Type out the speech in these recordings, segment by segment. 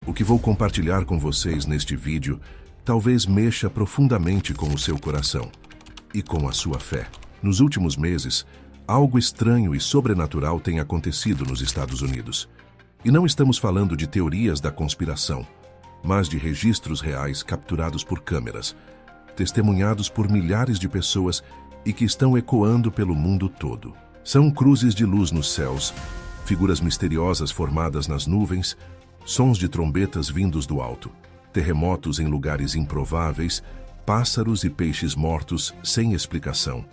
O que vou compartilhar com vocês neste vídeo talvez mexa profundamente com o seu coração e com a sua fé. Nos últimos meses, algo estranho e sobrenatural tem acontecido nos Estados Unidos. E não estamos falando de teorias da conspiração, mas de registros reais capturados por câmeras, testemunhados por milhares de pessoas e que estão ecoando pelo mundo todo. São cruzes de luz nos céus, figuras misteriosas formadas nas nuvens, sons de trombetas vindos do alto, terremotos em lugares improváveis, pássaros e peixes mortos sem explicação,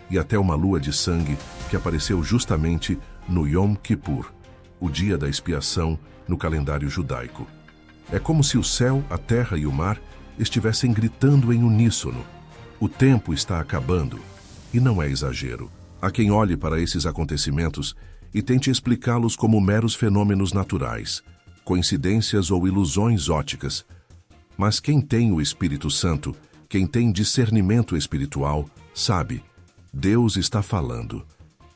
e até uma lua de sangue que apareceu justamente no Yom Kippur, o dia da expiação no calendário judaico. É como se o céu, a terra e o mar estivessem gritando em uníssono. O tempo está acabando, e não é exagero. Há quem olhe para esses acontecimentos e tente explicá-los como meros fenômenos naturais, coincidências ou ilusões óticas. Mas quem tem o Espírito Santo, quem tem discernimento espiritual, sabe, Deus está falando.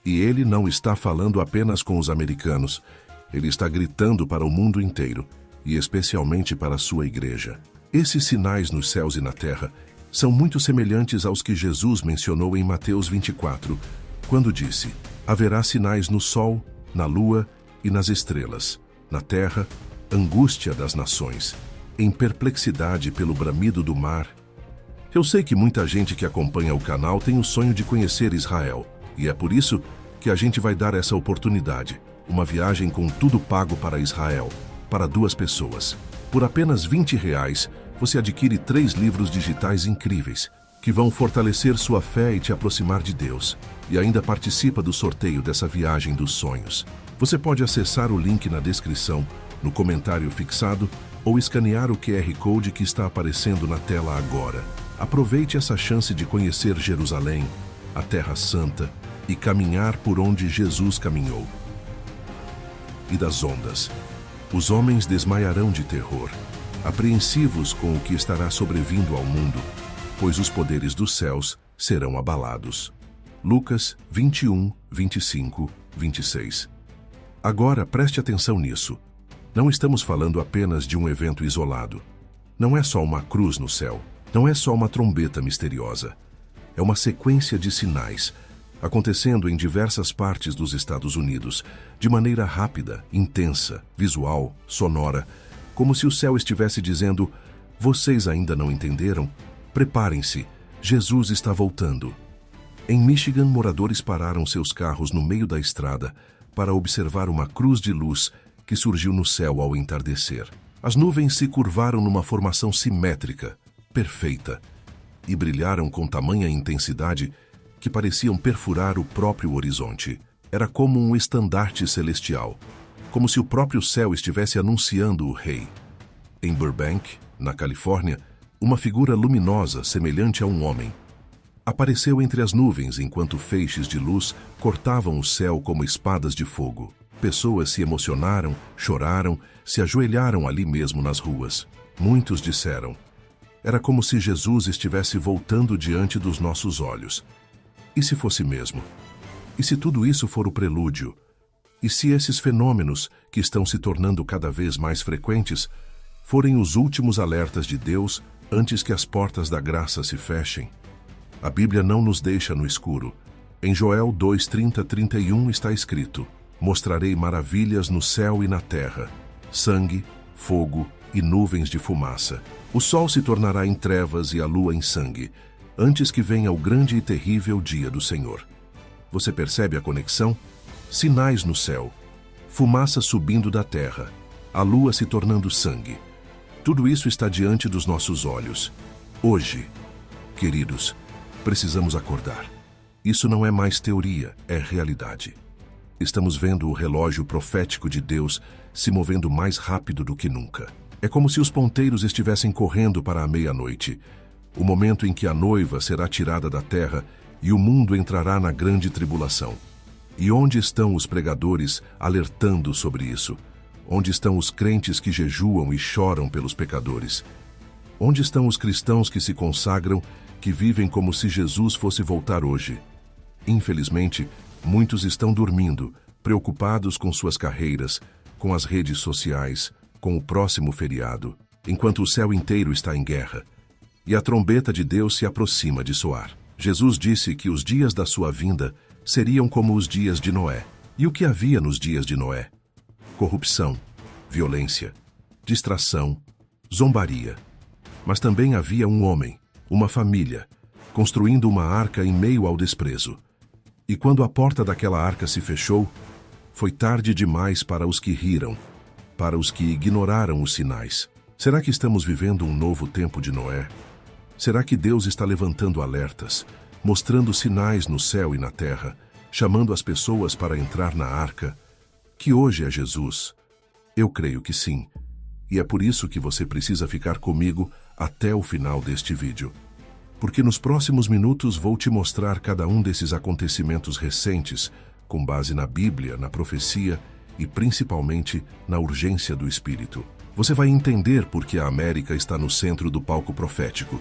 E Ele não está falando apenas com os americanos, Ele está gritando para o mundo inteiro, e especialmente para a sua igreja. Esses sinais nos céus e na terra são muito semelhantes aos que Jesus mencionou em Mateus 24, quando disse: haverá sinais no sol, na lua e nas estrelas, na terra, angústia das nações, em perplexidade pelo bramido do mar. Eu sei que muita gente que acompanha o canal tem o sonho de conhecer Israel, e é por isso que a gente vai dar essa oportunidade, uma viagem com tudo pago para Israel, para 2 pessoas. Por apenas R$20, você adquire 3 livros digitais incríveis, que vão fortalecer sua fé e te aproximar de Deus, e ainda participa do sorteio dessa viagem dos sonhos. Você pode acessar o link na descrição, no comentário fixado, ou escanear o QR Code que está aparecendo na tela agora. Aproveite essa chance de conhecer Jerusalém, a Terra Santa, e caminhar por onde Jesus caminhou. E das ondas. Os homens desmaiarão de terror, apreensivos com o que estará sobrevindo ao mundo, pois os poderes dos céus serão abalados. Lucas 21, 25, 26. Agora preste atenção nisso. Não estamos falando apenas de um evento isolado. Não é só uma cruz no céu. Não é só uma trombeta misteriosa. É uma sequência de sinais, acontecendo em diversas partes dos Estados Unidos, de maneira rápida, intensa, visual, sonora, como se o céu estivesse dizendo: vocês ainda não entenderam? Preparem-se, Jesus está voltando. Em Michigan, moradores pararam seus carros no meio da estrada para observar uma cruz de luz que surgiu no céu ao entardecer. As nuvens se curvaram numa formação simétrica, perfeita, e brilharam com tamanha intensidade que pareciam perfurar o próprio horizonte. Era como um estandarte celestial, como se o próprio céu estivesse anunciando o rei. Em Burbank, na Califórnia, uma figura luminosa, semelhante a um homem, apareceu entre as nuvens enquanto feixes de luz cortavam o céu como espadas de fogo. Pessoas se emocionaram, choraram, se ajoelharam ali mesmo nas ruas. Muitos disseram: era como se Jesus estivesse voltando diante dos nossos olhos. E se fosse mesmo? E se tudo isso for o prelúdio? E se esses fenômenos, que estão se tornando cada vez mais frequentes, forem os últimos alertas de Deus antes que as portas da graça se fechem? A Bíblia não nos deixa no escuro. Em Joel 2:30-31 está escrito: mostrarei maravilhas no céu e na terra, sangue, fogo e nuvens de fumaça. O sol se tornará em trevas e a lua em sangue, antes que venha o grande e terrível dia do Senhor. Você percebe a conexão? Sinais no céu, fumaça subindo da terra, a lua se tornando sangue. Tudo isso está diante dos nossos olhos. Hoje, queridos, precisamos acordar. Isso não é mais teoria, é realidade. Estamos vendo o relógio profético de Deus se movendo mais rápido do que nunca. É como se os ponteiros estivessem correndo para a meia-noite, o momento em que a noiva será tirada da terra e o mundo entrará na grande tribulação. E onde estão os pregadores alertando sobre isso? Onde estão os crentes que jejuam e choram pelos pecadores? Onde estão os cristãos que se consagram, que vivem como se Jesus fosse voltar hoje? Infelizmente, muitos estão dormindo, preocupados com suas carreiras, com as redes sociais, com o próximo feriado, enquanto o céu inteiro está em guerra, e a trombeta de Deus se aproxima de soar. Jesus disse que os dias da sua vinda seriam como os dias de Noé. E o que havia nos dias de Noé? Corrupção, violência, distração, zombaria. Mas também havia um homem, uma família, construindo uma arca em meio ao desprezo. E quando a porta daquela arca se fechou, foi tarde demais para os que riram, para os que ignoraram os sinais. Será que estamos vivendo um novo tempo de Noé? Será que Deus está levantando alertas, mostrando sinais no céu e na terra, chamando as pessoas para entrar na arca, que hoje é Jesus? Eu creio que sim. E é por isso que você precisa ficar comigo até o final deste vídeo. Porque nos próximos minutos vou te mostrar cada um desses acontecimentos recentes, com base na Bíblia, na profecia e principalmente na urgência do Espírito. Você vai entender por que a América está no centro do palco profético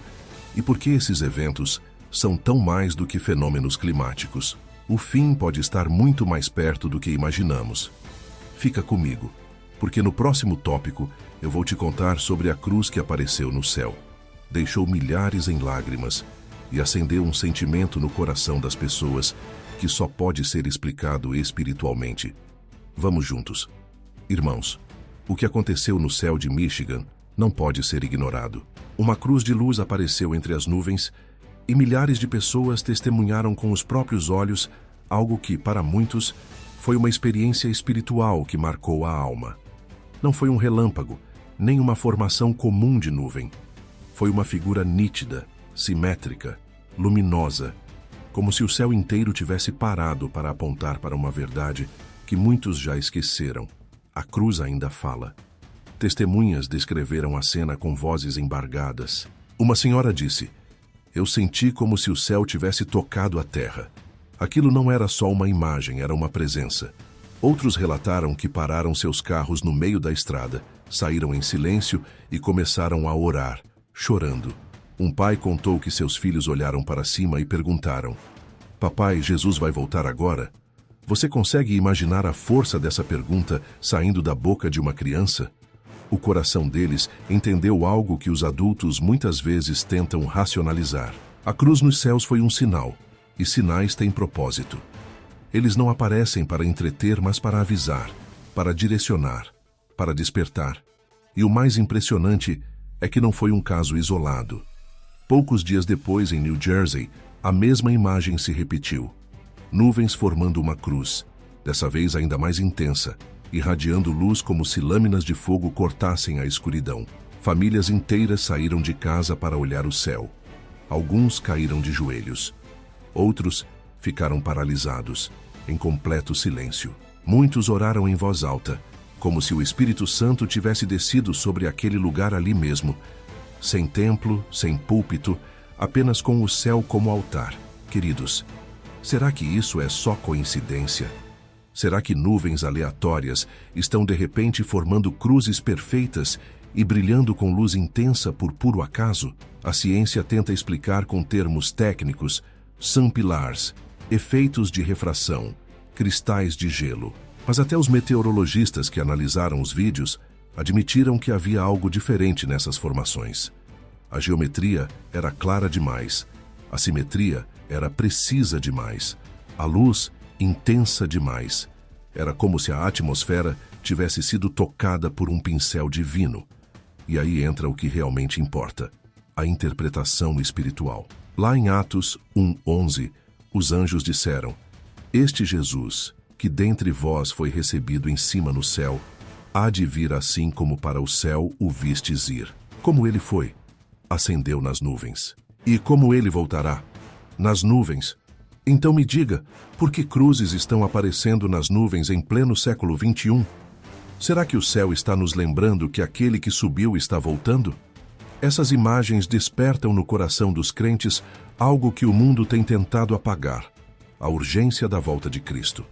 e por que esses eventos são tão mais do que fenômenos climáticos. O fim pode estar muito mais perto do que imaginamos. Fica comigo, porque no próximo tópico eu vou te contar sobre a cruz que apareceu no céu. Deixou milhares em lágrimas e acendeu um sentimento no coração das pessoas que só pode ser explicado espiritualmente. Vamos juntos. Irmãos, o que aconteceu no céu de Michigan não pode ser ignorado. Uma cruz de luz apareceu entre as nuvens e milhares de pessoas testemunharam com os próprios olhos algo que, para muitos, foi uma experiência espiritual que marcou a alma. Não foi um relâmpago, nem uma formação comum de nuvem. Foi uma figura nítida, simétrica, luminosa, como se o céu inteiro tivesse parado para apontar para uma verdade que muitos já esqueceram. A cruz ainda fala. Testemunhas descreveram a cena com vozes embargadas. Uma senhora disse: "Eu senti como se o céu tivesse tocado a terra." Aquilo não era só uma imagem, era uma presença. Outros relataram que pararam seus carros no meio da estrada, saíram em silêncio e começaram a orar, chorando. Um pai contou que seus filhos olharam para cima e perguntaram: "Papai, Jesus vai voltar agora?" Você consegue imaginar a força dessa pergunta saindo da boca de uma criança? O coração deles entendeu algo que os adultos muitas vezes tentam racionalizar. A cruz nos céus foi um sinal, e sinais têm propósito. Eles não aparecem para entreter, mas para avisar, para direcionar, para despertar. E o mais impressionante é que não foi um caso isolado. Poucos dias depois, em New Jersey, a mesma imagem se repetiu. Nuvens formando uma cruz, dessa vez ainda mais intensa, irradiando luz como se lâminas de fogo cortassem a escuridão. Famílias inteiras saíram de casa para olhar o céu. Alguns caíram de joelhos. Outros ficaram paralisados, em completo silêncio. Muitos oraram em voz alta, como se o Espírito Santo tivesse descido sobre aquele lugar ali mesmo, sem templo, sem púlpito, apenas com o céu como altar. Queridos, será que isso é só coincidência? Será que nuvens aleatórias estão de repente formando cruzes perfeitas e brilhando com luz intensa por puro acaso? A ciência tenta explicar com termos técnicos: sun pillars, efeitos de refração, cristais de gelo. Mas até os meteorologistas que analisaram os vídeos admitiram que havia algo diferente nessas formações. A geometria era clara demais, a simetria era precisa demais, a luz intensa demais. Era como se a atmosfera tivesse sido tocada por um pincel divino. E aí entra o que realmente importa: a interpretação espiritual. Lá em Atos 1:11, os anjos disseram: "Este Jesus, que dentre vós foi recebido em cima no céu, há de vir assim como para o céu o vistes ir." Como ele foi? Ascendeu nas nuvens. E como ele voltará? Nas nuvens. Então me diga, por que cruzes estão aparecendo nas nuvens em pleno século XXI? Será que o céu está nos lembrando que aquele que subiu está voltando? Essas imagens despertam no coração dos crentes algo que o mundo tem tentado apagar: a urgência da volta de Cristo.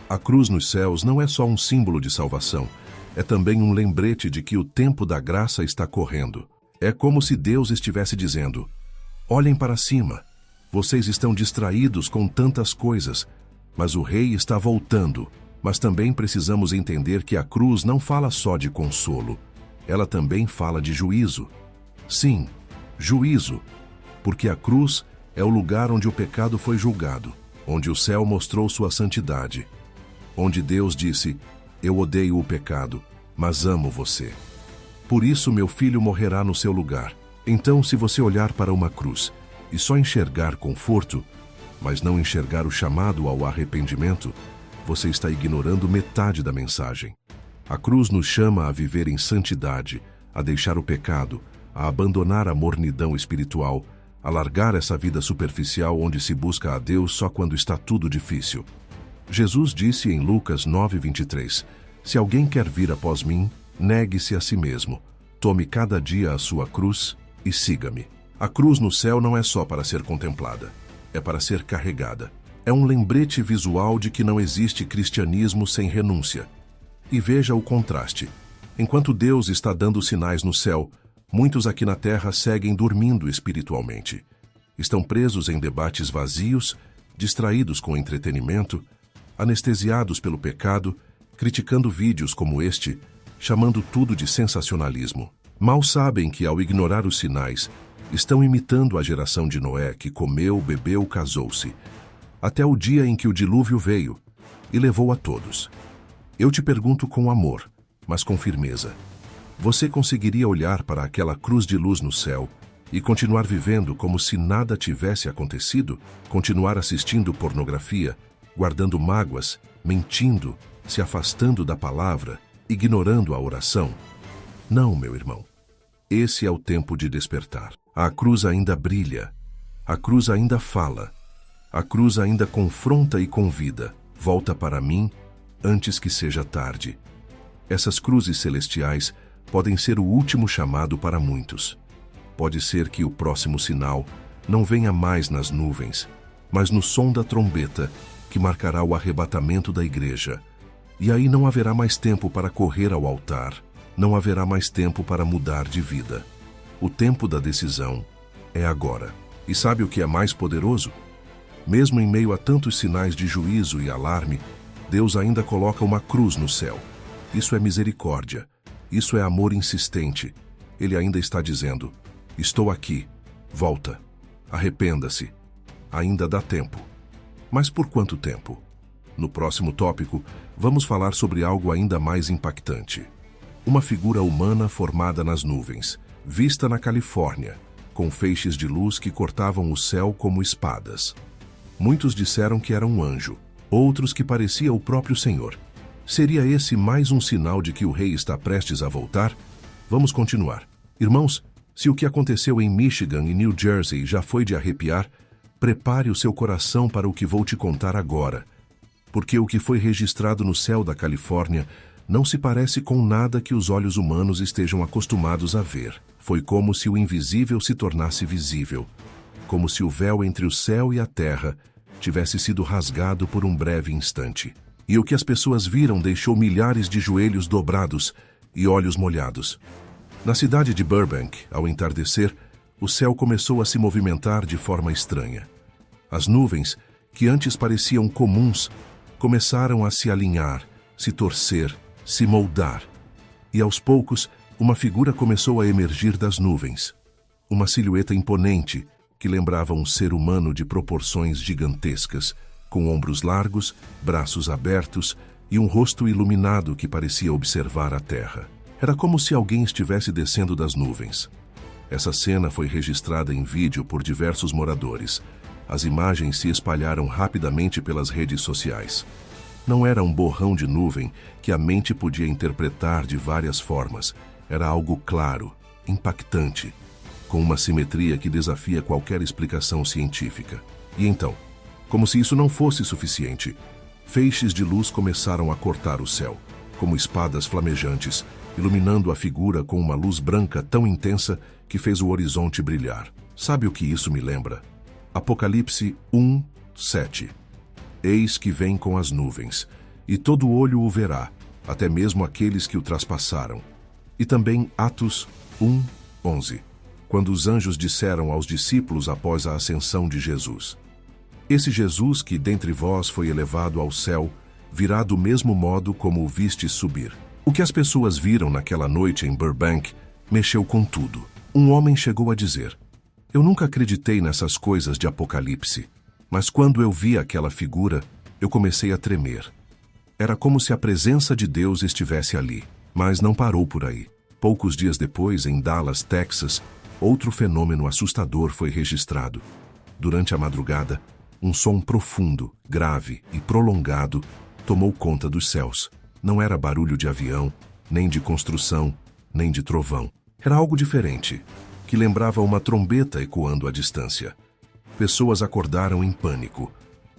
A cruz nos céus não é só um símbolo de salvação, é também um lembrete de que o tempo da graça está correndo. É como se Deus estivesse dizendo: olhem para cima, vocês estão distraídos com tantas coisas, mas o Rei está voltando, Mas também precisamos entender que a cruz não fala só de consolo, ela também fala de juízo. Sim, juízo, porque a cruz é o lugar onde o pecado foi julgado, onde o céu mostrou sua santidade, onde Deus disse: eu odeio o pecado, mas amo você. Por isso meu filho morrerá no seu lugar. Então, se você olhar para uma cruz e só enxergar conforto, mas não enxergar o chamado ao arrependimento, você está ignorando metade da mensagem. A cruz nos chama a viver em santidade, a deixar o pecado, a abandonar a mornidão espiritual, a largar essa vida superficial onde se busca a Deus só quando está tudo difícil. Jesus disse em Lucas 9:23, se alguém quer vir após mim, negue-se a si mesmo, tome cada dia a sua cruz e siga-me. A cruz no céu não é só para ser contemplada, é para ser carregada. É um lembrete visual de que não existe cristianismo sem renúncia. E veja o contraste. Enquanto Deus está dando sinais no céu, muitos aqui na terra seguem dormindo espiritualmente. Estão presos em debates vazios, distraídos com entretenimento, anestesiados pelo pecado, criticando vídeos como este, chamando tudo de sensacionalismo. Mal sabem que, ao ignorar os sinais, estão imitando a geração de Noé que comeu, bebeu, casou-se, até o dia em que o dilúvio veio e levou a todos. Eu te pergunto com amor, mas com firmeza. Você conseguiria olhar para aquela cruz de luz no céu e continuar vivendo como se nada tivesse acontecido? Continuar assistindo pornografia, guardando mágoas, mentindo, se afastando da palavra, ignorando a oração? Não, meu irmão. Esse é o tempo de despertar. A cruz ainda brilha. A cruz ainda fala. A cruz ainda confronta e convida. Volta para mim antes que seja tarde. Essas cruzes celestiais podem ser o último chamado para muitos. Pode ser que o próximo sinal não venha mais nas nuvens, mas no som da trombeta que marcará o arrebatamento da igreja. E aí não haverá mais tempo para correr ao altar, não haverá mais tempo para mudar de vida. O tempo da decisão é agora. E sabe o que é mais poderoso? Mesmo em meio a tantos sinais de juízo e alarme, Deus ainda coloca uma cruz no céu. Isso é misericórdia. Isso é amor insistente. Ele ainda está dizendo: estou aqui. Volta. Arrependa-se. Ainda dá tempo. Mas por quanto tempo? No próximo tópico, vamos falar sobre algo ainda mais impactante. Uma figura humana formada nas nuvens, vista na Califórnia, com feixes de luz que cortavam o céu como espadas. Muitos disseram que era um anjo, outros que parecia o próprio Senhor. Seria esse mais um sinal de que o rei está prestes a voltar? Vamos continuar. Irmãos, se o que aconteceu em Michigan e New Jersey já foi de arrepiar, prepare o seu coração para o que vou te contar agora. Porque o que foi registrado no céu da Califórnia não se parece com nada que os olhos humanos estejam acostumados a ver. Foi como se o invisível se tornasse visível, como se o véu entre o céu e a terra tivesse sido rasgado por um breve instante. E o que as pessoas viram deixou milhares de joelhos dobrados e olhos molhados. Na cidade de Burbank, ao entardecer, o céu começou a se movimentar de forma estranha. As nuvens, que antes pareciam comuns, começaram a se alinhar, se torcer, se moldar. E aos poucos, uma figura começou a emergir das nuvens. Uma silhueta imponente, que lembrava um ser humano de proporções gigantescas, com ombros largos, braços abertos e um rosto iluminado que parecia observar a terra. Era como se alguém estivesse descendo das nuvens. Essa cena foi registrada em vídeo por diversos moradores. As imagens se espalharam rapidamente pelas redes sociais. Não era um borrão de nuvem que a mente podia interpretar de várias formas. Era algo claro, impactante, com uma simetria que desafia qualquer explicação científica. E então, como se isso não fosse suficiente, feixes de luz começaram a cortar o céu, como espadas flamejantes, iluminando a figura com uma luz branca tão intensa que fez o horizonte brilhar. Sabe o que isso me lembra? Apocalipse 1:7. Eis que vem com as nuvens, e todo olho o verá, até mesmo aqueles que o traspassaram. E também Atos 1:11, quando os anjos disseram aos discípulos após a ascensão de Jesus: esse Jesus que dentre vós foi elevado ao céu virá do mesmo modo como o viste subir. O que as pessoas viram naquela noite em Burbank mexeu com tudo. Um homem chegou a dizer: "Eu nunca acreditei nessas coisas de Apocalipse, mas quando eu vi aquela figura, eu comecei a tremer. Era como se a presença de Deus estivesse ali." Mas não parou por aí. Poucos dias depois, em Dallas, Texas, outro fenômeno assustador foi registrado. Durante a madrugada, um som profundo, grave e prolongado tomou conta dos céus. Não era barulho de avião, nem de construção, nem de trovão. Era algo diferente, que lembrava uma trombeta ecoando à distância. Pessoas acordaram em pânico.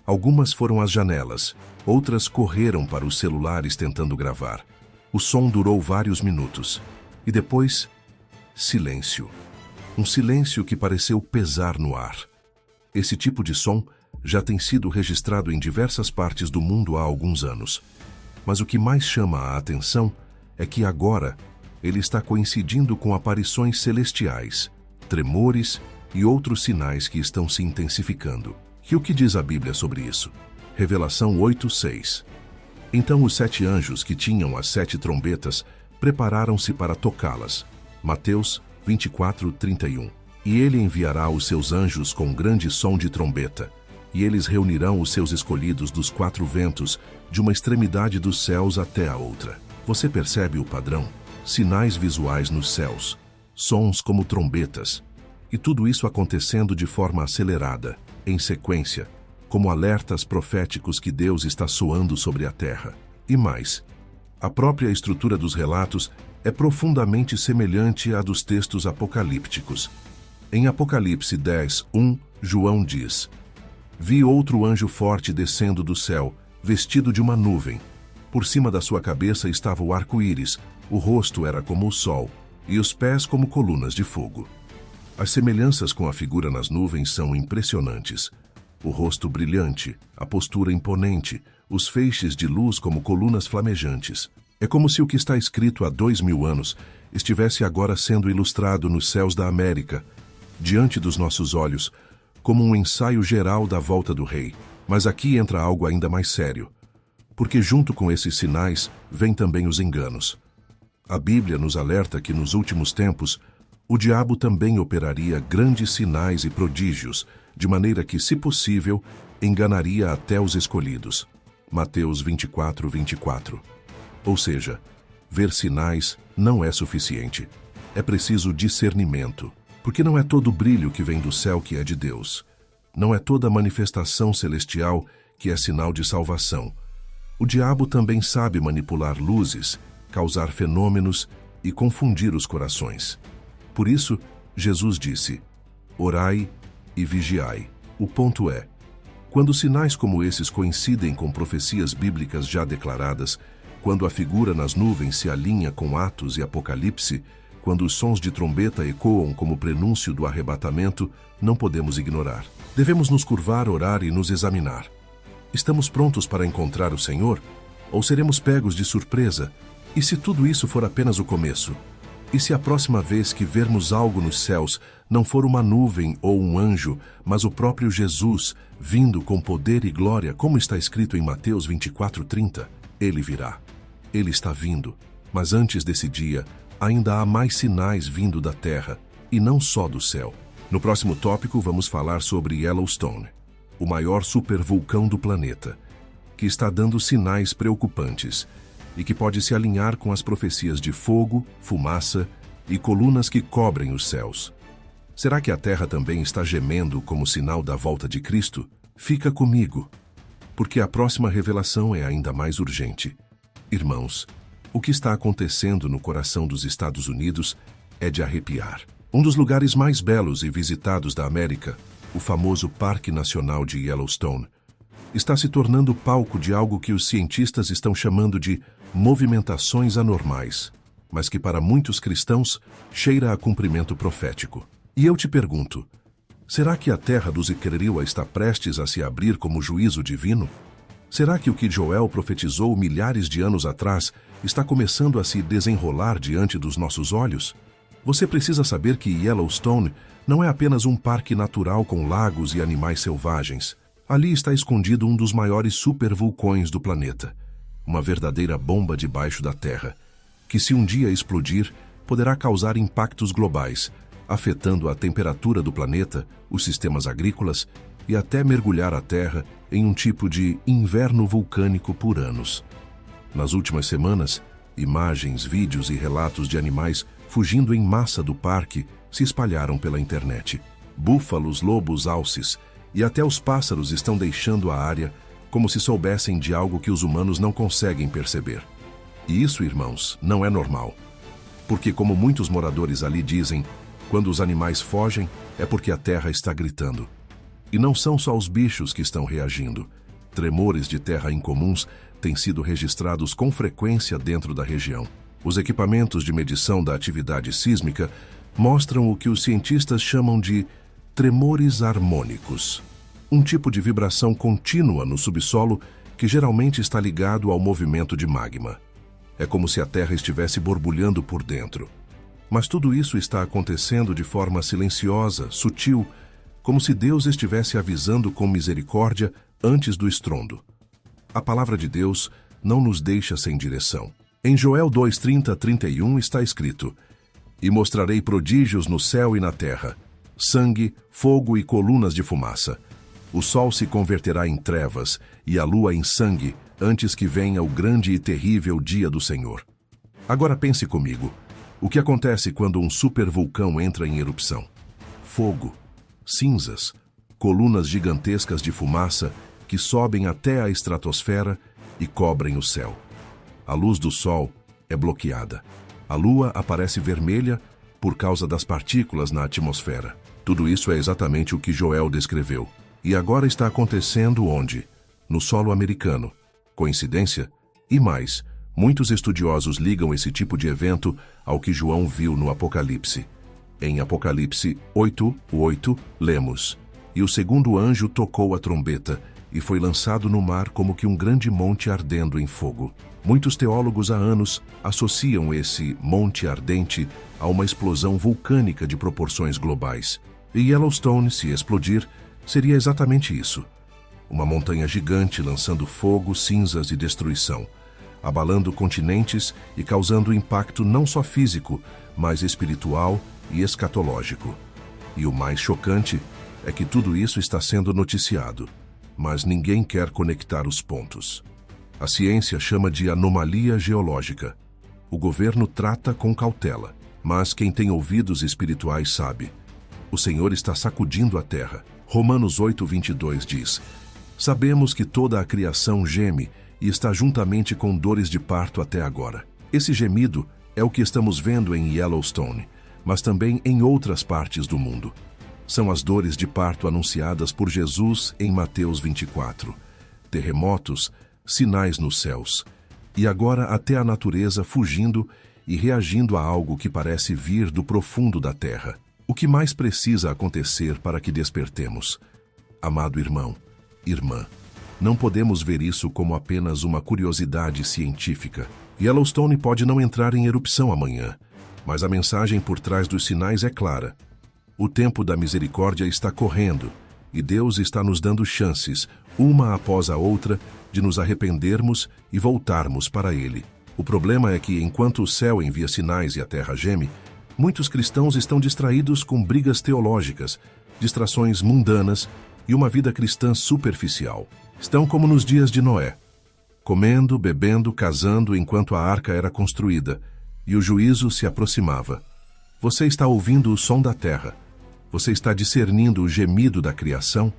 Algumas foram às janelas, outras correram para os celulares tentando gravar. O som durou vários minutos. E depois, silêncio. Um silêncio que pareceu pesar no ar. Esse tipo de som já tem sido registrado em diversas partes do mundo há alguns anos. Mas o que mais chama a atenção é que agora ele está coincidindo com aparições celestiais, tremores e outros sinais que estão se intensificando. E o que diz a Bíblia sobre isso? Revelação 8:6. Então os 7 anjos que tinham as 7 trombetas prepararam-se para tocá-las. Mateus 24:31. E ele enviará os seus anjos com grande som de trombeta, e eles reunirão os seus escolhidos dos 4 ventos, de uma extremidade dos céus até a outra. Você percebe o padrão? Sinais visuais nos céus, sons como trombetas, e tudo isso acontecendo de forma acelerada, em sequência, como alertas proféticos que Deus está soando sobre a terra. E mais, a própria estrutura dos relatos é profundamente semelhante à dos textos apocalípticos. Em Apocalipse 10:1, João diz: "Vi outro anjo forte descendo do céu, vestido de uma nuvem. Por cima da sua cabeça estava o arco-íris, o rosto era como o sol, e os pés como colunas de fogo." As semelhanças com a figura nas nuvens são impressionantes. O rosto brilhante, a postura imponente, os feixes de luz como colunas flamejantes. É como se o que está escrito há 2000 anos estivesse agora sendo ilustrado nos céus da América, diante dos nossos olhos, como um ensaio geral da volta do rei. Mas aqui entra algo ainda mais sério, porque junto com esses sinais vêm também os enganos. A Bíblia nos alerta que nos últimos tempos o diabo também operaria grandes sinais e prodígios, de maneira que, se possível, enganaria até os escolhidos. Mateus 24:24. Ou seja, ver sinais não é suficiente. É preciso discernimento, porque não é todo brilho que vem do céu que é de Deus. Não é toda manifestação celestial que é sinal de salvação. O diabo também sabe manipular luzes, causar fenômenos e confundir os corações. Por isso, Jesus disse: "Orai e vigiai." O ponto é, quando sinais como esses coincidem com profecias bíblicas já declaradas, quando a figura nas nuvens se alinha com Atos e Apocalipse, quando os sons de trombeta ecoam como prenúncio do arrebatamento, não podemos ignorar. Devemos nos curvar, orar e nos examinar. Estamos prontos para encontrar o Senhor? Ou seremos pegos de surpresa? E se tudo isso for apenas o começo? E se a próxima vez que vermos algo nos céus não for uma nuvem ou um anjo, mas o próprio Jesus, vindo com poder e glória, como está escrito em Mateus 24:30, ele virá. Ele está vindo, mas antes desse dia, ainda há mais sinais vindo da terra, e não só do céu. No próximo tópico, vamos falar sobre Yellowstone, o maior supervulcão do planeta, que está dando sinais preocupantes e que pode se alinhar com as profecias de fogo, fumaça e colunas que cobrem os céus. Será que a terra também está gemendo como sinal da volta de Cristo? Fica comigo, porque a próxima revelação é ainda mais urgente. Irmãos, o que está acontecendo no coração dos Estados Unidos é de arrepiar. Um dos lugares mais belos e visitados da América, o famoso Parque Nacional de Yellowstone, está se tornando palco de algo que os cientistas estão chamando de movimentações anormais, mas que para muitos cristãos cheira a cumprimento profético. E eu te pergunto, será que a terra dos Iquereriwa está prestes a se abrir como juízo divino? Será que o que Joel profetizou milhares de anos atrás está começando a se desenrolar diante dos nossos olhos? Você precisa saber que Yellowstone não é apenas um parque natural com lagos e animais selvagens. Ali está escondido um dos maiores supervulcões do planeta. uma verdadeira bomba debaixo da terra, que se um dia explodir, poderá causar impactos globais, afetando a temperatura do planeta, os sistemas agrícolas e até mergulhar a Terra em um tipo de inverno vulcânico por anos. Nas últimas semanas, imagens, vídeos e relatos de animais fugindo em massa do parque se espalharam pela internet. Búfalos, lobos, alces e até os pássaros estão deixando a área como se soubessem de algo que os humanos não conseguem perceber. E isso, irmãos, não é normal. Porque, como muitos moradores ali dizem, quando os animais fogem é porque a terra está gritando. E não são só os bichos que estão reagindo. Tremores de terra incomuns têm sido registrados com frequência dentro da região. Os equipamentos de medição da atividade sísmica mostram o que os cientistas chamam de tremores harmônicos, um tipo de vibração contínua no subsolo que geralmente está ligado ao movimento de magma. É como se a Terra estivesse borbulhando por dentro. Mas tudo isso está acontecendo de forma silenciosa, sutil, como se Deus estivesse avisando com misericórdia antes do estrondo. A palavra de Deus não nos deixa sem direção. Em Joel 2:30-31 está escrito: "E mostrarei prodígios no céu e na terra, sangue, fogo e colunas de fumaça. O sol se converterá em trevas e a lua em sangue, antes que venha o grande e terrível dia do Senhor." Agora pense comigo. O que acontece quando um supervulcão entra em erupção? Fogo, cinzas, colunas gigantescas de fumaça que sobem até a estratosfera e cobrem o céu. A luz do sol é bloqueada. A lua aparece vermelha por causa das partículas na atmosfera. Tudo isso é exatamente o que Joel descreveu. E agora está acontecendo onde? No solo americano. Coincidência? E mais, muitos estudiosos ligam esse tipo de evento ao que João viu no Apocalipse. Em Apocalipse 8:8, lemos: "E o segundo anjo tocou a trombeta, e foi lançado no mar como que um grande monte ardendo em fogo." Muitos teólogos há anos associam esse monte ardente a uma explosão vulcânica de proporções globais. E Yellowstone, se explodir, seria exatamente isso. Uma montanha gigante lançando fogo, cinzas e destruição, abalando continentes e causando impacto não só físico, mas espiritual e escatológico. E o mais chocante é que tudo isso está sendo noticiado, mas ninguém quer conectar os pontos. A ciência chama de anomalia geológica. O governo trata com cautela, mas quem tem ouvidos espirituais sabe. O Senhor está sacudindo a terra. Romanos 8:22 diz: "Sabemos que toda a criação geme e está juntamente com dores de parto até agora." Esse gemido é o que estamos vendo em Yellowstone, mas também em outras partes do mundo. São as dores de parto anunciadas por Jesus em Mateus 24. Terremotos, sinais nos céus. E agora até a natureza fugindo e reagindo a algo que parece vir do profundo da terra. O que mais precisa acontecer para que despertemos? Amado irmão, irmã, não podemos ver isso como apenas uma curiosidade científica. Yellowstone pode não entrar em erupção amanhã, mas a mensagem por trás dos sinais é clara. O tempo da misericórdia está correndo e Deus está nos dando chances, uma após a outra, de nos arrependermos e voltarmos para Ele. O problema é que, enquanto o céu envia sinais e a terra geme, muitos cristãos estão distraídos com brigas teológicas, distrações mundanas e uma vida cristã superficial. Estão como nos dias de Noé, comendo, bebendo, casando enquanto a arca era construída, e o juízo se aproximava. Você está ouvindo o som da terra. Você está discernindo o gemido da criação.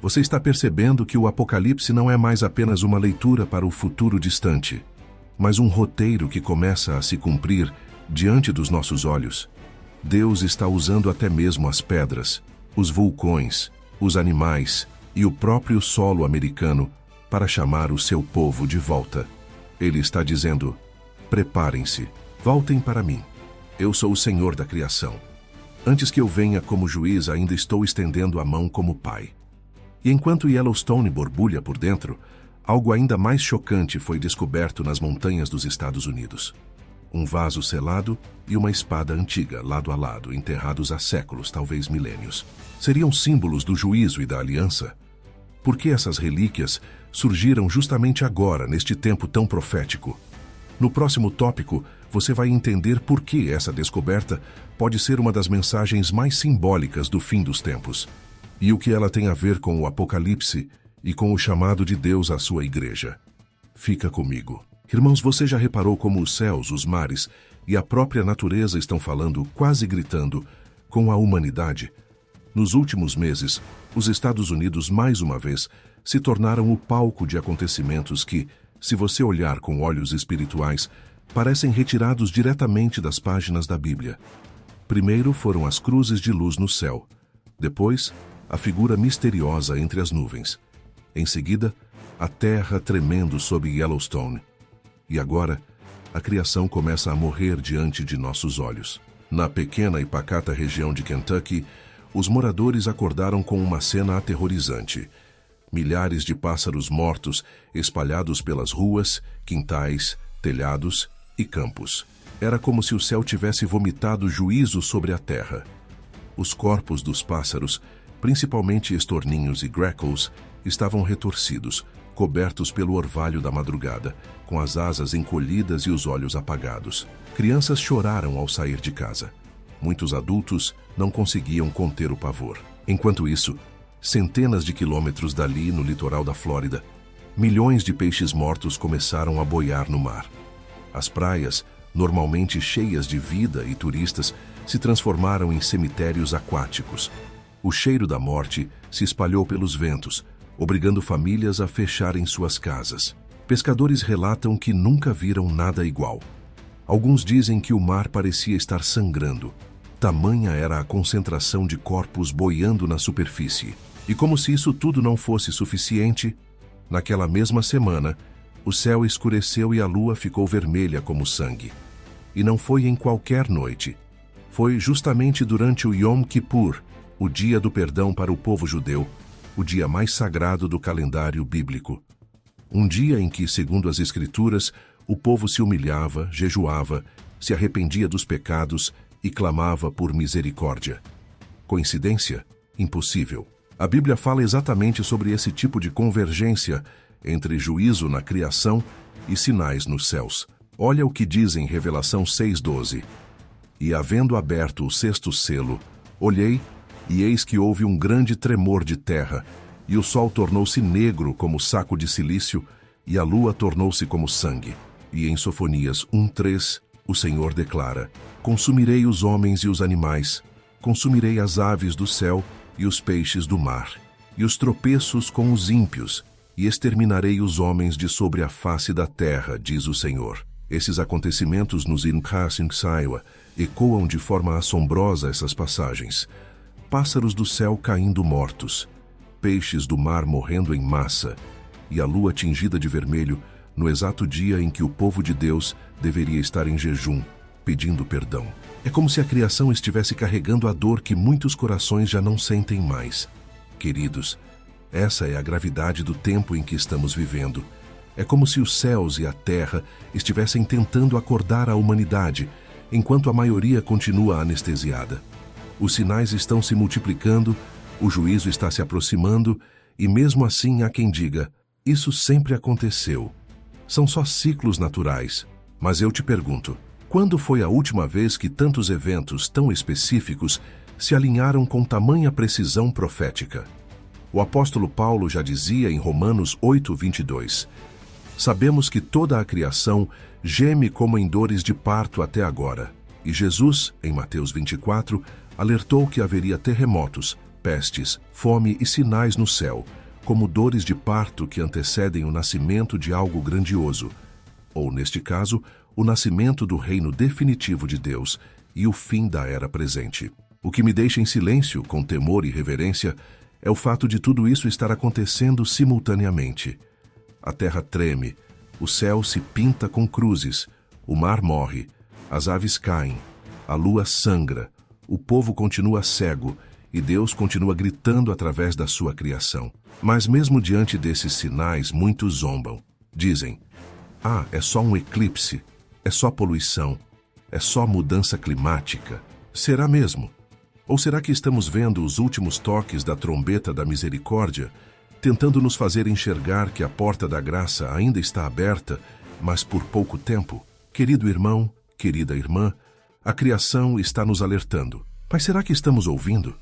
Você está percebendo que o Apocalipse não é mais apenas uma leitura para o futuro distante, mas um roteiro que começa a se cumprir diante dos nossos olhos. Deus está usando até mesmo as pedras, os vulcões, os animais e o próprio solo americano para chamar o seu povo de volta. Ele está dizendo: preparem-se, voltem para mim. Eu sou o Senhor da criação. Antes que eu venha como juiz, ainda estou estendendo a mão como pai. E enquanto Yellowstone borbulha por dentro, algo ainda mais chocante foi descoberto nas montanhas dos Estados Unidos. Um vaso selado e uma espada antiga, lado a lado, enterrados há séculos, talvez milênios. Seriam símbolos do juízo e da aliança? Por que essas relíquias surgiram justamente agora, neste tempo tão profético? No próximo tópico, você vai entender por que essa descoberta pode ser uma das mensagens mais simbólicas do fim dos tempos, e o que ela tem a ver com o Apocalipse e com o chamado de Deus à sua igreja. Fica comigo. Irmãos, você já reparou como os céus, os mares e a própria natureza estão falando, quase gritando, com a humanidade? Nos últimos meses, os Estados Unidos, mais uma vez, se tornaram o palco de acontecimentos que, se você olhar com olhos espirituais, parecem retirados diretamente das páginas da Bíblia. Primeiro foram as cruzes de luz no céu. Depois, a figura misteriosa entre as nuvens. Em seguida, a terra tremendo sob Yellowstone. E agora, a criação começa a morrer diante de nossos olhos. Na pequena e pacata região de Kentucky, os moradores acordaram com uma cena aterrorizante. Milhares de pássaros mortos espalhados pelas ruas, quintais, telhados e campos. Era como se o céu tivesse vomitado juízo sobre a terra. Os corpos dos pássaros, principalmente estorninhos e grackles, estavam retorcidos, cobertos pelo orvalho da madrugada, com as asas encolhidas e os olhos apagados. Crianças choraram ao sair de casa. Muitos adultos não conseguiam conter o pavor. Enquanto isso, centenas de quilômetros dali, no litoral da Flórida, milhões de peixes mortos começaram a boiar no mar. As praias, normalmente cheias de vida e turistas, se transformaram em cemitérios aquáticos. O cheiro da morte se espalhou pelos ventos, obrigando famílias a fecharem suas casas. Pescadores relatam que nunca viram nada igual. Alguns dizem que o mar parecia estar sangrando. Tamanha era a concentração de corpos boiando na superfície. E como se isso tudo não fosse suficiente, naquela mesma semana, o céu escureceu e a lua ficou vermelha como sangue. E não foi em qualquer noite. Foi justamente durante o Yom Kippur, o dia do perdão para o povo judeu, o dia mais sagrado do calendário bíblico. Um dia em que, segundo as Escrituras, o povo se humilhava, jejuava, se arrependia dos pecados e clamava por misericórdia. Coincidência? Impossível. A Bíblia fala exatamente sobre esse tipo de convergência entre juízo na criação e sinais nos céus. Olha o que diz em Revelação 6:12. E havendo aberto o sexto selo, olhei, e eis que houve um grande tremor de terra, e o sol tornou-se negro como saco de cilício, e a lua tornou-se como sangue. E em Sofonias 1:3, o Senhor declara: Consumirei os homens e os animais, consumirei as aves do céu e os peixes do mar, e os tropeços com os ímpios, e exterminarei os homens de sobre a face da terra, diz o Senhor. Esses acontecimentos nos Incassing Saiwa ecoam de forma assombrosa essas passagens. Pássaros do céu caindo mortos, peixes do mar morrendo em massa, e a lua tingida de vermelho no exato dia em que o povo de Deus deveria estar em jejum, pedindo perdão. É como se a criação estivesse carregando a dor que muitos corações já não sentem mais. Queridos, essa é a gravidade do tempo em que estamos vivendo. É como se os céus e a terra estivessem tentando acordar a humanidade, enquanto a maioria continua anestesiada. Os sinais estão se multiplicando, o juízo está se aproximando, e mesmo assim há quem diga: isso sempre aconteceu. São só ciclos naturais. Mas eu te pergunto, quando foi a última vez que tantos eventos tão específicos se alinharam com tamanha precisão profética? O apóstolo Paulo já dizia em Romanos 8:22, sabemos que toda a criação geme como em dores de parto até agora. E Jesus, em Mateus 24, alertou que haveria terremotos, pestes, fome e sinais no céu, como dores de parto que antecedem o nascimento de algo grandioso, ou, neste caso, o nascimento do reino definitivo de Deus e o fim da era presente. O que me deixa em silêncio, com temor e reverência, é o fato de tudo isso estar acontecendo simultaneamente. A terra treme, o céu se pinta com cruzes, o mar morre, as aves caem, a lua sangra, o povo continua cego e Deus continua gritando através da sua criação. Mas mesmo diante desses sinais, muitos zombam. Dizem: é só um eclipse, é só poluição, é só mudança climática. Será mesmo? Ou será que estamos vendo os últimos toques da trombeta da misericórdia tentando nos fazer enxergar que a porta da graça ainda está aberta, mas por pouco tempo. Querido irmão, querida irmã, a criação está nos alertando. Mas será que estamos ouvindo?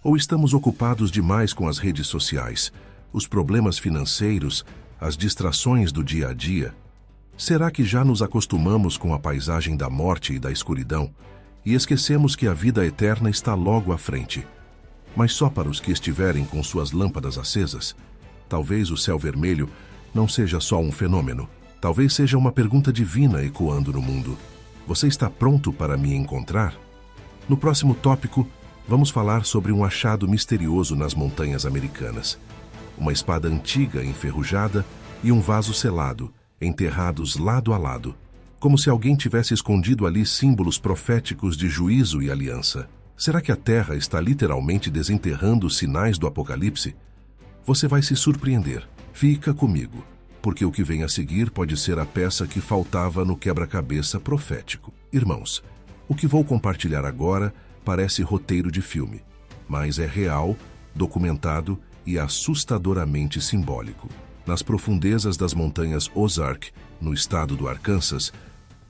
Ou estamos ocupados demais com as redes sociais, os problemas financeiros, as distrações do dia a dia? Será que já nos acostumamos com a paisagem da morte e da escuridão e esquecemos que a vida eterna está logo à frente? Mas só para os que estiverem com suas lâmpadas acesas. Talvez o céu vermelho não seja só um fenômeno. Talvez seja uma pergunta divina ecoando no mundo. Você está pronto para me encontrar? No próximo tópico, vamos falar sobre um achado misterioso nas montanhas americanas. Uma espada antiga enferrujada e um vaso selado, enterrados lado a lado, como se alguém tivesse escondido ali símbolos proféticos de juízo e aliança. Será que a Terra está literalmente desenterrando os sinais do Apocalipse? Você vai se surpreender. Fica comigo, porque o que vem a seguir pode ser a peça que faltava no quebra-cabeça profético. Irmãos, o que vou compartilhar agora parece roteiro de filme, mas é real, documentado e assustadoramente simbólico. Nas profundezas das montanhas Ozark, no estado do Arkansas,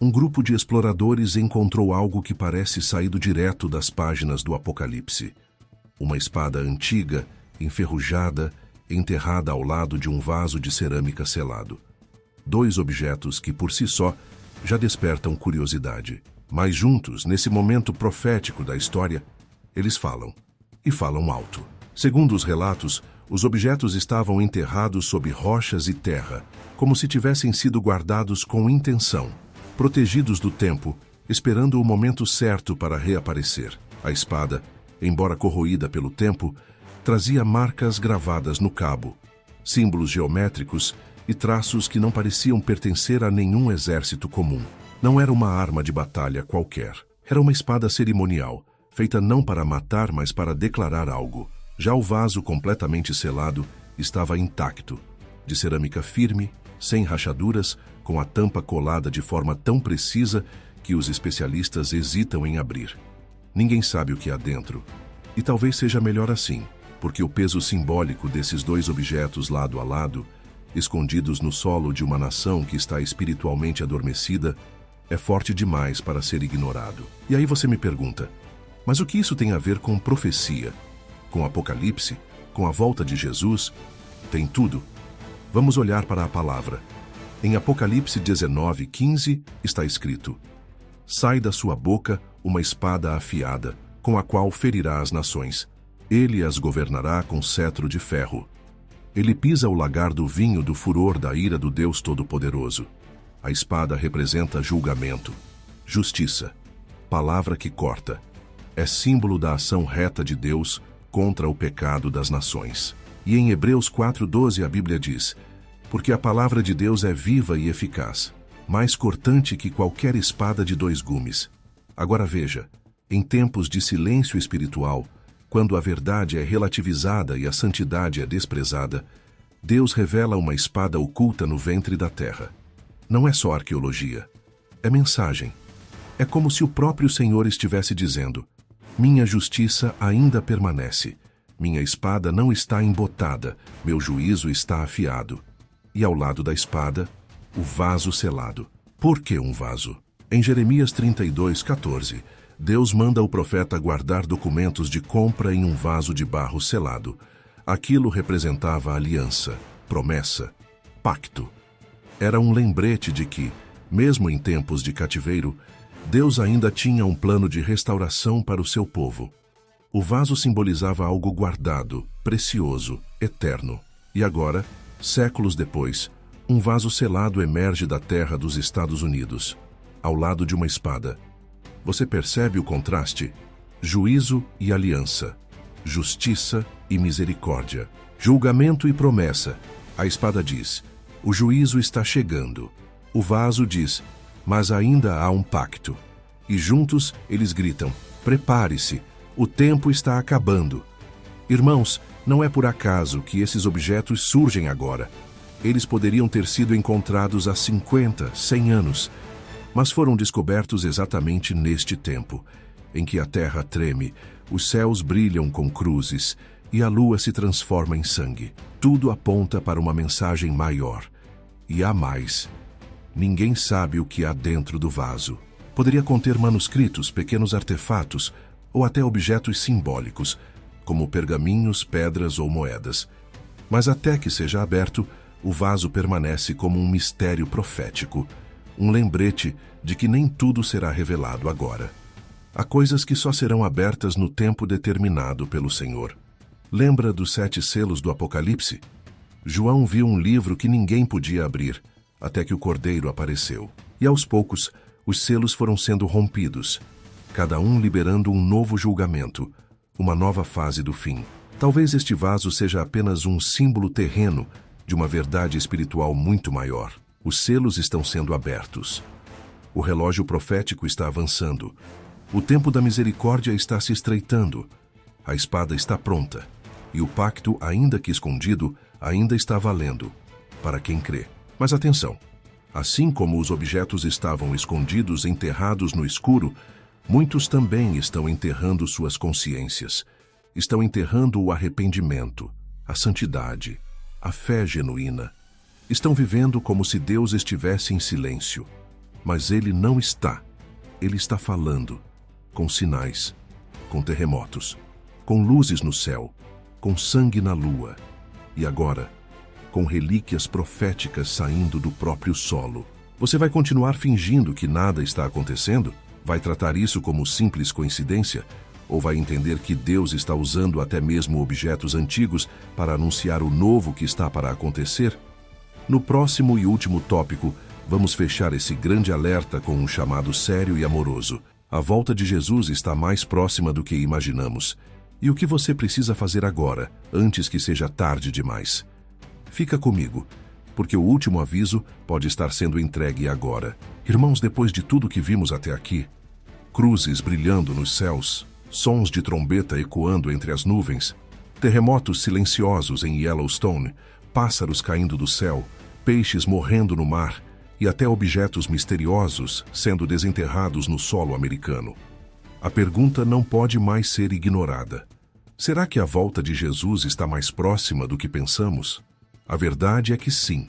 um grupo de exploradores encontrou algo que parece saído direto das páginas do Apocalipse. Uma espada antiga, enferrujada, enterrada ao lado de um vaso de cerâmica selado. 2 objetos que, por si só, já despertam curiosidade. Mas juntos, nesse momento profético da história, eles falam, e falam alto. Segundo os relatos, os objetos estavam enterrados sob rochas e terra, como se tivessem sido guardados com intenção, protegidos do tempo, esperando o momento certo para reaparecer. A espada, embora corroída pelo tempo, trazia marcas gravadas no cabo, símbolos geométricos e traços que não pareciam pertencer a nenhum exército comum. Não era uma arma de batalha qualquer. Era uma espada cerimonial, feita não para matar, mas para declarar algo. Já o vaso completamente selado estava intacto, de cerâmica firme, sem rachaduras, com a tampa colada de forma tão precisa que os especialistas hesitam em abrir. Ninguém sabe o que há dentro. E talvez seja melhor assim, porque o peso simbólico desses 2 objetos lado a lado, escondidos no solo de uma nação que está espiritualmente adormecida, é forte demais para ser ignorado. E aí você me pergunta, mas o que isso tem a ver com profecia? Com Apocalipse? Com a volta de Jesus? Tem tudo. Vamos olhar para a palavra. Em Apocalipse 19:15 está escrito: sai da sua boca uma espada afiada, com a qual ferirá as nações. Ele as governará com cetro de ferro. Ele pisa o lagar do vinho do furor da ira do Deus Todo-Poderoso. A espada representa julgamento, justiça, palavra que corta. É símbolo da ação reta de Deus contra o pecado das nações. E em Hebreus 4:12 a Bíblia diz: porque a palavra de Deus é viva e eficaz, mais cortante que qualquer espada de 2 gumes. Agora veja, em tempos de silêncio espiritual, quando a verdade é relativizada e a santidade é desprezada, Deus revela uma espada oculta no ventre da terra. Não é só arqueologia, é mensagem. É como se o próprio Senhor estivesse dizendo: minha justiça ainda permanece, minha espada não está embotada, meu juízo está afiado. E ao lado da espada, o vaso selado. Por que um vaso? Em Jeremias 32:14, Deus manda o profeta guardar documentos de compra em um vaso de barro selado. Aquilo representava aliança, promessa, pacto. Era um lembrete de que, mesmo em tempos de cativeiro, Deus ainda tinha um plano de restauração para o seu povo. O vaso simbolizava algo guardado, precioso, eterno. E agora, séculos depois, um vaso selado emerge da terra dos Estados Unidos, ao lado de uma espada. Você percebe o contraste? Juízo e aliança, justiça e misericórdia, julgamento e promessa. A espada diz: o juízo está chegando. O vaso diz: mas ainda há um pacto. E juntos eles gritam: prepare-se, o tempo está acabando. Irmãos, não é por acaso que esses objetos surgem agora. Eles poderiam ter sido encontrados há 50, 100 anos, mas foram descobertos exatamente neste tempo, em que a terra treme, os céus brilham com cruzes e a lua se transforma em sangue. Tudo aponta para uma mensagem maior. E há mais. Ninguém sabe o que há dentro do vaso. Poderia conter manuscritos, pequenos artefatos ou até objetos simbólicos, como pergaminhos, pedras ou moedas. Mas até que seja aberto, o vaso permanece como um mistério profético, um lembrete de que nem tudo será revelado agora. Há coisas que só serão abertas no tempo determinado pelo Senhor. Lembra dos 7 selos do Apocalipse? João viu um livro que ninguém podia abrir, até que o Cordeiro apareceu. E aos poucos, os selos foram sendo rompidos, cada um liberando um novo julgamento, uma nova fase do fim. Talvez este vaso seja apenas um símbolo terreno de uma verdade espiritual muito maior. Os selos estão sendo abertos. O relógio profético está avançando. O tempo da misericórdia está se estreitando. A espada está pronta. E o pacto, ainda que escondido, ainda está valendo, para quem crê. Mas atenção! Assim como os objetos estavam escondidos, enterrados no escuro, muitos também estão enterrando suas consciências. Estão enterrando o arrependimento, a santidade, a fé genuína. Estão vivendo como se Deus estivesse em silêncio. Mas Ele não está. Ele está falando, com sinais, com terremotos, com luzes no céu, com sangue na lua, e agora, com relíquias proféticas saindo do próprio solo. Você vai continuar fingindo que nada está acontecendo? Vai tratar isso como simples coincidência? Ou vai entender que Deus está usando até mesmo objetos antigos para anunciar o novo que está para acontecer? No próximo e último tópico, vamos fechar esse grande alerta com um chamado sério e amoroso. A volta de Jesus está mais próxima do que imaginamos. E o que você precisa fazer agora, antes que seja tarde demais? Fica comigo, porque o último aviso pode estar sendo entregue agora. Irmãos, depois de tudo que vimos até aqui, cruzes brilhando nos céus, sons de trombeta ecoando entre as nuvens, terremotos silenciosos em Yellowstone, pássaros caindo do céu, peixes morrendo no mar e até objetos misteriosos sendo desenterrados no solo americano. A pergunta não pode mais ser ignorada. Será que a volta de Jesus está mais próxima do que pensamos? A verdade é que sim.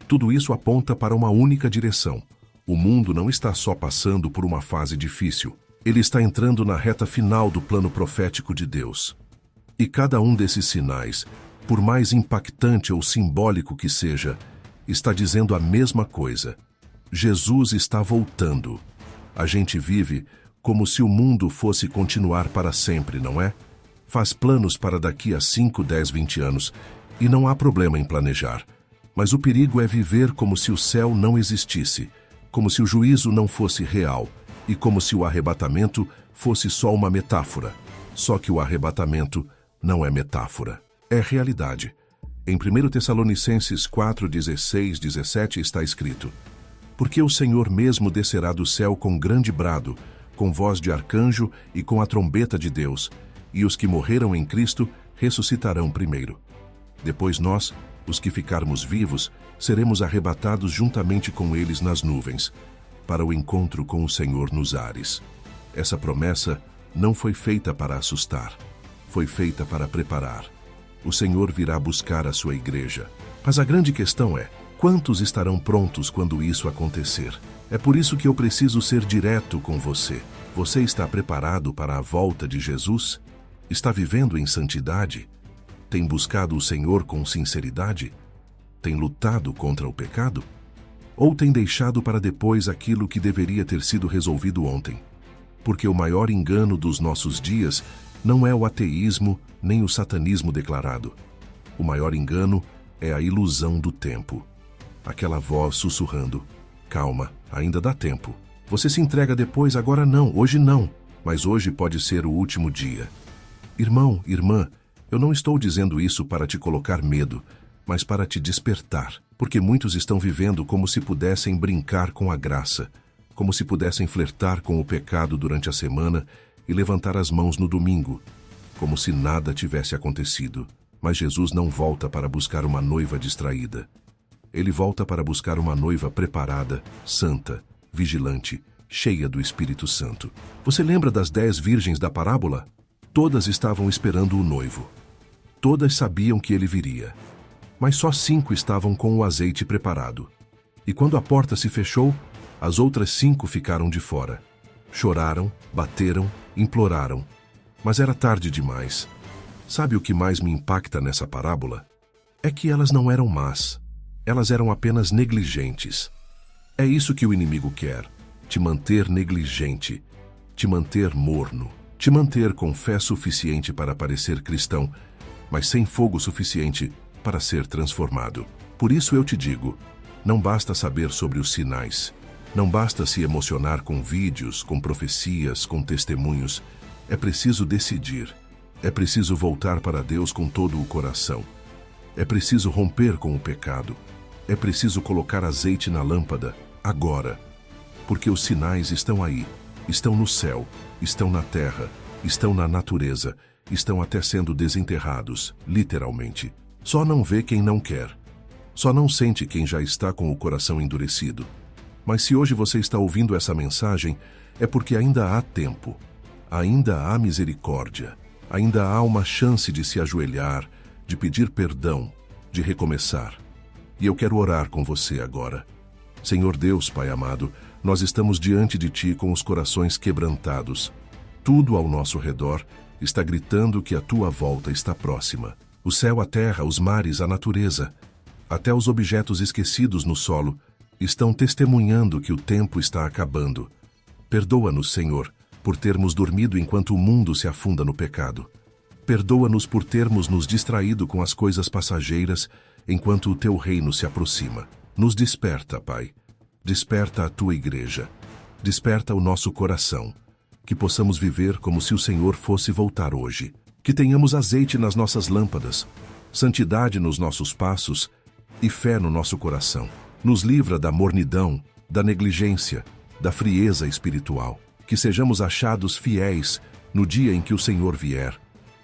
Tudo isso aponta para uma única direção. O mundo não está só passando por uma fase difícil. Ele está entrando na reta final do plano profético de Deus. E cada um desses sinais, por mais impactante ou simbólico que seja, está dizendo a mesma coisa. Jesus está voltando. A gente vive como se o mundo fosse continuar para sempre, não é? Faz planos para daqui a 5, 10, 20 anos, e não há problema em planejar. Mas o perigo é viver como se o céu não existisse, como se o juízo não fosse real, e como se o arrebatamento fosse só uma metáfora. Só que o arrebatamento não é metáfora, é realidade. Em 1 Tessalonicenses 4, 16, 17 está escrito: porque o Senhor mesmo descerá do céu com grande brado, com voz de arcanjo e com a trombeta de Deus, e os que morreram em Cristo ressuscitarão primeiro. Depois nós, os que ficarmos vivos, seremos arrebatados juntamente com eles nas nuvens, para o encontro com o Senhor nos ares. Essa promessa não foi feita para assustar, foi feita para preparar. O Senhor virá buscar a sua igreja. Mas a grande questão é, quantos estarão prontos quando isso acontecer? É por isso que eu preciso ser direto com você. Você está preparado para a volta de Jesus? Está vivendo em santidade? Tem buscado o Senhor com sinceridade? Tem lutado contra o pecado? Ou tem deixado para depois aquilo que deveria ter sido resolvido ontem? Porque o maior engano dos nossos dias não é o ateísmo nem o satanismo declarado. O maior engano é a ilusão do tempo. Aquela voz sussurrando: calma, ainda dá tempo. Você se entrega depois, agora não, hoje não. Mas hoje pode ser o último dia. Irmão, irmã, eu não estou dizendo isso para te colocar medo, mas para te despertar. Porque muitos estão vivendo como se pudessem brincar com a graça, como se pudessem flertar com o pecado durante a semana e levantar as mãos no domingo, como se nada tivesse acontecido. Mas Jesus não volta para buscar uma noiva distraída. Ele volta para buscar uma noiva preparada, santa, vigilante, cheia do Espírito Santo. Você lembra das 10 virgens da parábola? Todas estavam esperando o noivo. Todas sabiam que ele viria, mas só 5 estavam com o azeite preparado. E quando a porta se fechou, as outras 5 ficaram de fora. Choraram, bateram, imploraram. Mas era tarde demais. Sabe o que mais me impacta nessa parábola? É que elas não eram más. Elas eram apenas negligentes. É isso que o inimigo quer: te manter negligente, te manter morno, te manter com fé suficiente para parecer cristão, mas sem fogo suficiente para ser transformado. Por isso eu te digo, não basta saber sobre os sinais, não basta se emocionar com vídeos, com profecias, com testemunhos. É preciso decidir, é preciso voltar para Deus com todo o coração. É preciso romper com o pecado, é preciso colocar azeite na lâmpada, agora. Porque os sinais estão aí, estão no céu, estão na terra, estão na natureza, estão até sendo desenterrados, literalmente. Só não vê quem não quer. Só não sente quem já está com o coração endurecido. Mas se hoje você está ouvindo essa mensagem, é porque ainda há tempo. Ainda há misericórdia. Ainda há uma chance de se ajoelhar, de pedir perdão, de recomeçar. E eu quero orar com você agora. Senhor Deus, Pai amado, nós estamos diante de Ti com os corações quebrantados. Tudo ao nosso redor está gritando que a Tua volta está próxima. O céu, a terra, os mares, a natureza, até os objetos esquecidos no solo, estão testemunhando que o tempo está acabando. Perdoa-nos, Senhor, por termos dormido enquanto o mundo se afunda no pecado. Perdoa-nos por termos nos distraído com as coisas passageiras enquanto o Teu reino se aproxima. Nos desperta, Pai. Desperta a Tua igreja. Desperta o nosso coração. Que possamos viver como se o Senhor fosse voltar hoje. Que tenhamos azeite nas nossas lâmpadas, santidade nos nossos passos e fé no nosso coração. Nos livra da mornidão, da negligência, da frieza espiritual. Que sejamos achados fiéis no dia em que o Senhor vier,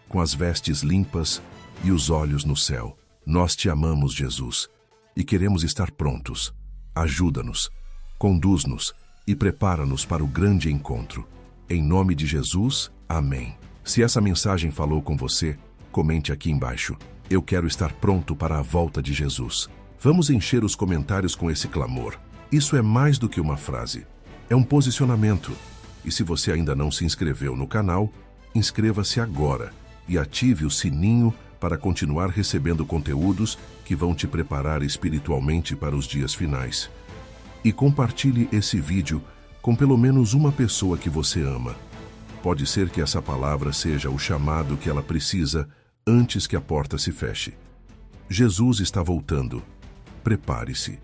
com as vestes limpas e os olhos no céu. Nós Te amamos, Jesus, e queremos estar prontos. Ajuda-nos, conduz-nos e prepara-nos para o grande encontro. Em nome de Jesus, amém. Se essa mensagem falou com você, comente aqui embaixo. Eu quero estar pronto para a volta de Jesus. Vamos encher os comentários com esse clamor. Isso é mais do que uma frase. É um posicionamento. E se você ainda não se inscreveu no canal, inscreva-se agora e ative o sininho para continuar recebendo conteúdos que vão te preparar espiritualmente para os dias finais. E compartilhe esse vídeo com pelo menos uma pessoa que você ama. Pode ser que essa palavra seja o chamado que ela precisa antes que a porta se feche. Jesus está voltando. Prepare-se.